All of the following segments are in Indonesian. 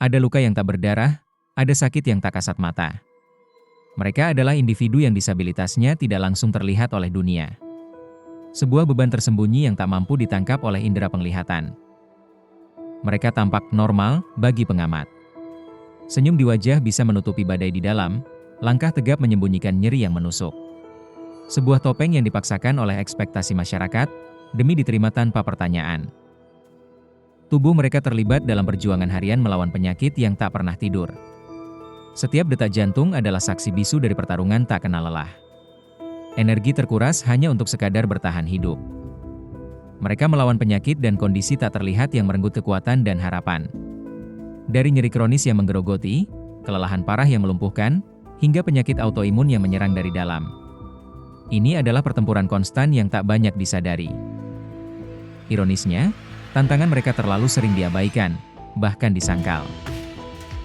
Ada luka yang tak berdarah, ada sakit yang tak kasat mata. Mereka adalah individu yang disabilitasnya tidak langsung terlihat oleh dunia. Sebuah beban tersembunyi yang tak mampu ditangkap oleh indera penglihatan. Mereka tampak normal bagi pengamat. Senyum di wajah bisa menutupi badai di dalam, langkah tegap menyembunyikan nyeri yang menusuk. Sebuah topeng yang dipaksakan oleh ekspektasi masyarakat, demi diterima tanpa pertanyaan. Tubuh mereka terlibat dalam perjuangan harian melawan penyakit yang tak pernah tidur. Setiap detak jantung adalah saksi bisu dari pertarungan tak kenal lelah. Energi terkuras hanya untuk sekadar bertahan hidup. Mereka melawan penyakit dan kondisi tak terlihat yang merenggut kekuatan dan harapan. Dari nyeri kronis yang menggerogoti, kelelahan parah yang melumpuhkan, hingga penyakit autoimun yang menyerang dari dalam. Ini adalah pertempuran konstan yang tak banyak disadari. Ironisnya, tantangan mereka terlalu sering diabaikan, bahkan disangkal.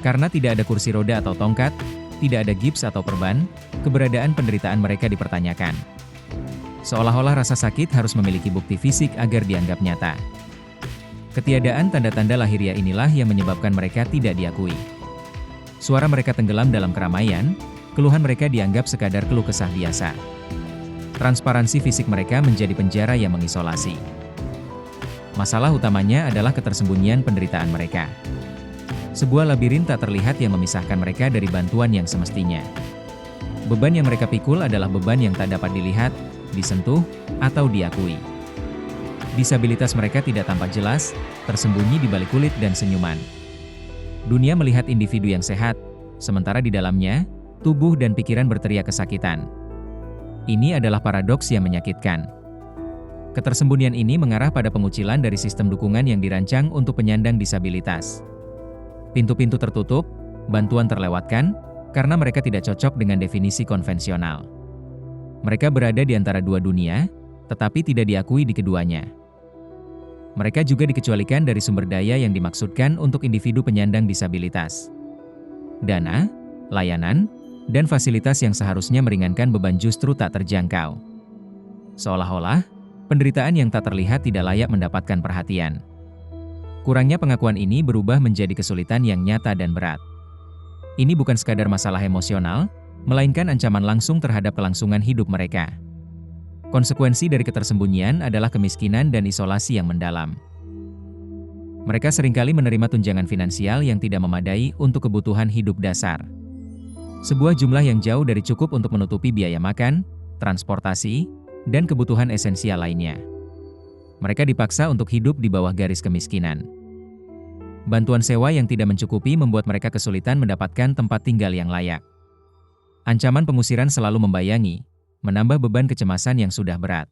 Karena tidak ada kursi roda atau tongkat, tidak ada gips atau perban, keberadaan penderitaan mereka dipertanyakan. Seolah-olah rasa sakit harus memiliki bukti fisik agar dianggap nyata. Ketiadaan tanda-tanda lahiriah inilah yang menyebabkan mereka tidak diakui. Suara mereka tenggelam dalam keramaian, keluhan mereka dianggap sekadar keluh kesah biasa. Transparansi fisik mereka menjadi penjara yang mengisolasi. Masalah utamanya adalah ketersembunyian penderitaan mereka. Sebuah labirin tak terlihat yang memisahkan mereka dari bantuan yang semestinya. Beban yang mereka pikul adalah beban yang tak dapat dilihat, disentuh, atau diakui. Disabilitas mereka tidak tampak jelas, tersembunyi di balik kulit dan senyuman. Dunia melihat individu yang sehat, sementara di dalamnya, tubuh dan pikiran berteriak kesakitan. Ini adalah paradoks yang menyakitkan. Ketersembunyian ini mengarah pada pengucilan dari sistem dukungan yang dirancang untuk penyandang disabilitas. Pintu-pintu tertutup, bantuan terlewatkan, karena mereka tidak cocok dengan definisi konvensional. Mereka berada di antara dua dunia, tetapi tidak diakui di keduanya. Mereka juga dikecualikan dari sumber daya yang dimaksudkan untuk individu penyandang disabilitas. Dana, layanan, dan fasilitas yang seharusnya meringankan beban justru tak terjangkau. Seolah-olah, penderitaan yang tak terlihat tidak layak mendapatkan perhatian. Kurangnya pengakuan ini berubah menjadi kesulitan yang nyata dan berat. Ini bukan sekadar masalah emosional, melainkan ancaman langsung terhadap kelangsungan hidup mereka. Konsekuensi dari ketersembunyian adalah kemiskinan dan isolasi yang mendalam. Mereka seringkali menerima tunjangan finansial yang tidak memadai untuk kebutuhan hidup dasar. Sebuah jumlah yang jauh dari cukup untuk menutupi biaya makan, transportasi, dan kebutuhan esensial lainnya. Mereka dipaksa untuk hidup di bawah garis kemiskinan. Bantuan sewa yang tidak mencukupi membuat mereka kesulitan mendapatkan tempat tinggal yang layak. Ancaman pengusiran selalu membayangi, menambah beban kecemasan yang sudah berat.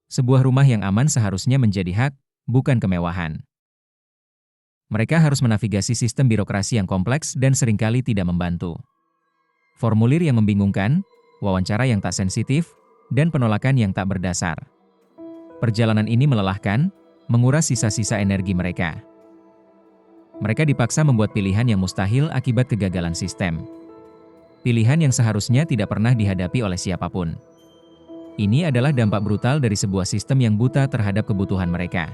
Sebuah rumah yang aman seharusnya menjadi hak, bukan kemewahan. Mereka harus menavigasi sistem birokrasi yang kompleks dan seringkali tidak membantu. Formulir yang membingungkan, wawancara yang tak sensitif, dan penolakan yang tak berdasar. Perjalanan ini melelahkan, menguras sisa-sisa energi mereka. Mereka dipaksa membuat pilihan yang mustahil akibat kegagalan sistem. Pilihan yang seharusnya tidak pernah dihadapi oleh siapapun. Ini adalah dampak brutal dari sebuah sistem yang buta terhadap kebutuhan mereka.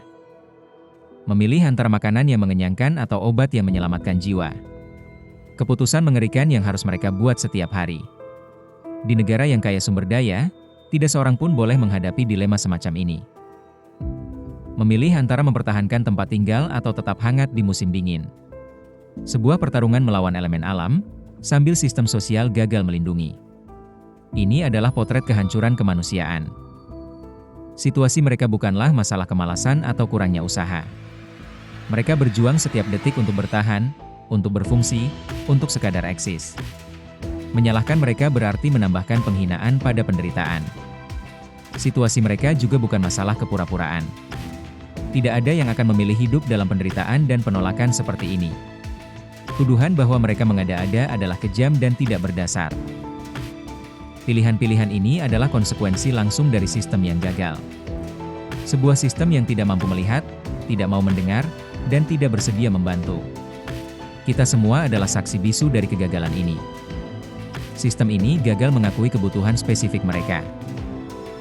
Memilih antara makanan yang mengenyangkan atau obat yang menyelamatkan jiwa. Keputusan mengerikan yang harus mereka buat setiap hari. Di negara yang kaya sumber daya, tidak seorang pun boleh menghadapi dilema semacam ini. Memilih antara mempertahankan tempat tinggal atau tetap hangat di musim dingin. Sebuah pertarungan melawan elemen alam, sambil sistem sosial gagal melindungi. Ini adalah potret kehancuran kemanusiaan. Situasi mereka bukanlah masalah kemalasan atau kurangnya usaha. Mereka berjuang setiap detik untuk bertahan, untuk berfungsi, untuk sekadar eksis. Menyalahkan mereka berarti menambahkan penghinaan pada penderitaan. Situasi mereka juga bukan masalah kepura-puraan. Tidak ada yang akan memilih hidup dalam penderitaan dan penolakan seperti ini. Tuduhan bahwa mereka mengada-ada adalah kejam dan tidak berdasar. Pilihan-pilihan ini adalah konsekuensi langsung dari sistem yang gagal. Sebuah sistem yang tidak mampu melihat, tidak mau mendengar, dan tidak bersedia membantu. Kita semua adalah saksi bisu dari kegagalan ini. Sistem ini gagal mengakui kebutuhan spesifik mereka.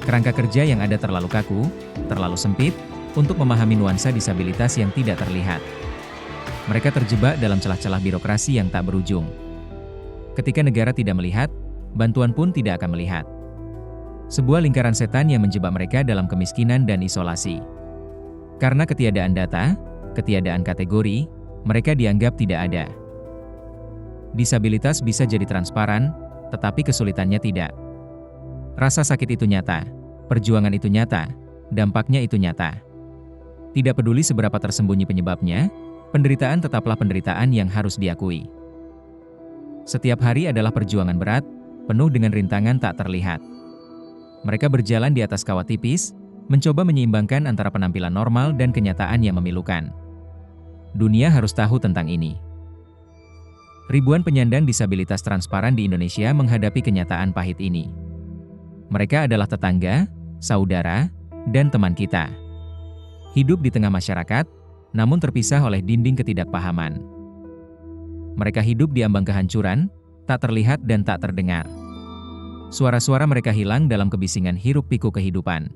Kerangka kerja yang ada terlalu kaku, terlalu sempit, untuk memahami nuansa disabilitas yang tidak terlihat. Mereka terjebak dalam celah-celah birokrasi yang tak berujung. Ketika negara tidak melihat, bantuan pun tidak akan melihat. Sebuah lingkaran setan yang menjebak mereka dalam kemiskinan dan isolasi. Karena ketiadaan data, ketiadaan kategori, mereka dianggap tidak ada. Disabilitas bisa jadi transparan, tetapi kesulitannya tidak. Rasa sakit itu nyata, perjuangan itu nyata, dampaknya itu nyata. Tidak peduli seberapa tersembunyi penyebabnya, penderitaan tetaplah penderitaan yang harus diakui. Setiap hari adalah perjuangan berat, penuh dengan rintangan tak terlihat. Mereka berjalan di atas kawat tipis, mencoba menyeimbangkan antara penampilan normal dan kenyataan yang memilukan. Dunia harus tahu tentang ini. Ribuan penyandang disabilitas transparan di Indonesia menghadapi kenyataan pahit ini. Mereka adalah tetangga, saudara, dan teman kita. Hidup di tengah masyarakat, namun terpisah oleh dinding ketidakpahaman. Mereka hidup di ambang kehancuran, tak terlihat dan tak terdengar. Suara-suara mereka hilang dalam kebisingan hiruk-pikuk kehidupan.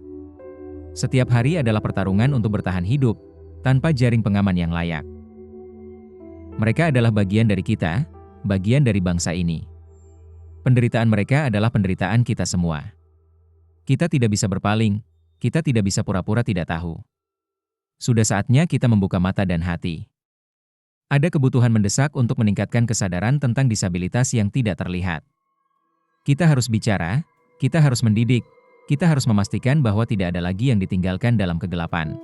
Setiap hari adalah pertarungan untuk bertahan hidup, tanpa jaring pengaman yang layak. Mereka adalah bagian dari kita, bagian dari bangsa ini. Penderitaan mereka adalah penderitaan kita semua. Kita tidak bisa berpaling, kita tidak bisa pura-pura tidak tahu. Sudah saatnya kita membuka mata dan hati. Ada kebutuhan mendesak untuk meningkatkan kesadaran tentang disabilitas yang tidak terlihat. Kita harus bicara, kita harus mendidik, kita harus memastikan bahwa tidak ada lagi yang ditinggalkan dalam kegelapan.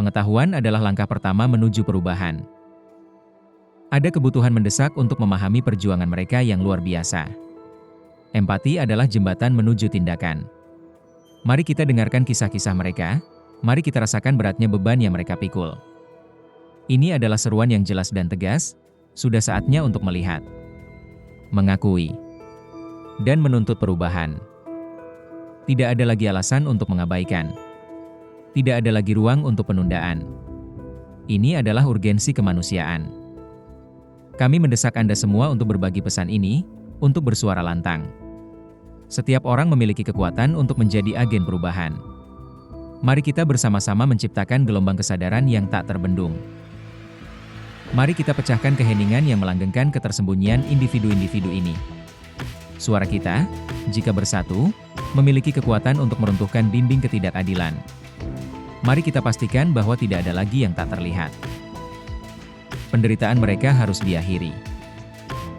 Pengetahuan adalah langkah pertama menuju perubahan. Ada kebutuhan mendesak untuk memahami perjuangan mereka yang luar biasa. Empati adalah jembatan menuju tindakan. Mari kita dengarkan kisah-kisah mereka, mari kita rasakan beratnya beban yang mereka pikul. Ini adalah seruan yang jelas dan tegas, sudah saatnya untuk melihat, mengakui, dan menuntut perubahan. Tidak ada lagi alasan untuk mengabaikan. Tidak ada lagi ruang untuk penundaan. Ini adalah urgensi kemanusiaan. Kami mendesak Anda semua untuk berbagi pesan ini, untuk bersuara lantang. Setiap orang memiliki kekuatan untuk menjadi agen perubahan. Mari kita bersama-sama menciptakan gelombang kesadaran yang tak terbendung. Mari kita pecahkan keheningan yang melanggengkan ketersembunyian individu-individu ini. Suara kita, jika bersatu, memiliki kekuatan untuk meruntuhkan dinding ketidakadilan. Mari kita pastikan bahwa tidak ada lagi yang tak terlihat. Penderitaan mereka harus diakhiri.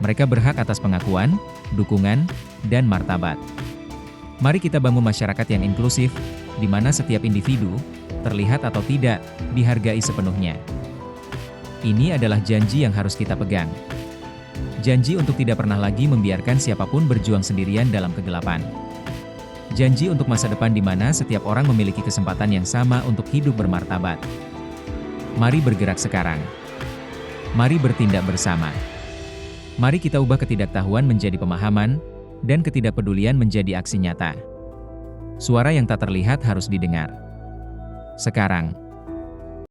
Mereka berhak atas pengakuan, dukungan, dan martabat. Mari kita bangun masyarakat yang inklusif, di mana setiap individu, terlihat atau tidak, dihargai sepenuhnya. Ini adalah janji yang harus kita pegang. Janji untuk tidak pernah lagi membiarkan siapapun berjuang sendirian dalam kegelapan. Janji untuk masa depan di mana setiap orang memiliki kesempatan yang sama untuk hidup bermartabat. Mari bergerak sekarang. Mari bertindak bersama. Mari kita ubah ketidaktahuan menjadi pemahaman, dan ketidakpedulian menjadi aksi nyata. Suara yang tak terlihat harus didengar. Sekarang.